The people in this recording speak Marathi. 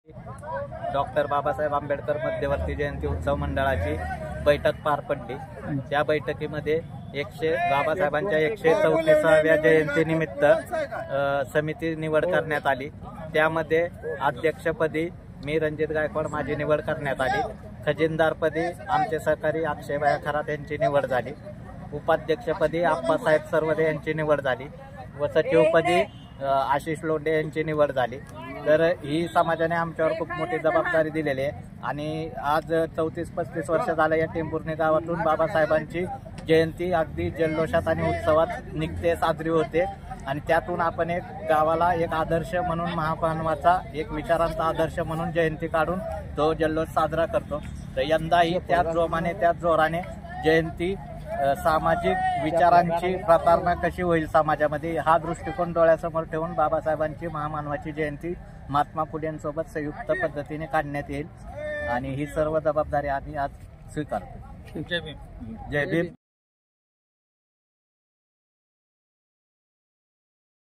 डॉक्टर बाबासाहेब आंबेडकर मध्यवर्ती जयंती उत्सव मंडळाची बैठक पार पडली। त्या बैठकीमध्ये बाबासाहेबांच्या 134व्या जयंतीनिमित्त समिती निवड करण्यात आली। त्यामध्ये अध्यक्षपदी मी रणजित गायकवाड माझी निवड करण्यात आली। खजिनदारपदी आमचे सहकारी अक्षयभाई खरात यांची निवड झाली। उपाध्यक्षपदी आप्पासाहेब सरवदे यांची निवड झाली व सचिवपदी आशिष लोंढे यांची निवड झाली। तर ही समाजाने आमच्यावर खूप मोठी जबाबदारी दिलेली आहे आणि आज 34-35 वर्ष झाले या टेंभुर्णी गावातून बाबासाहेबांची जयंती अगदी जल्लोषात आणि उत्सवात निघते साजरी होते आणि त्यातून आपण एक गावाला एक आदर्श म्हणून महामानवाचा एक विचारांचा आदर्श म्हणून जयंती काढून तो जल्लोष साजरा करतो। तर यंदाही त्याच जोमाने त्याच जोराने जयंती सामाजिक विचारांची प्रतारणा कशी होईल समाजामध्ये हा दृष्टिकोन डोळ्यासमोर ठेवून बाबासाहेबांची महामानवाची जयंती महात्मा फुलेंसोबत संयुक्त पद्धतीने काढण्यात येईल आणि ही सर्व जबाबदारी आम्ही आज स्वीकारतो। जय भीम।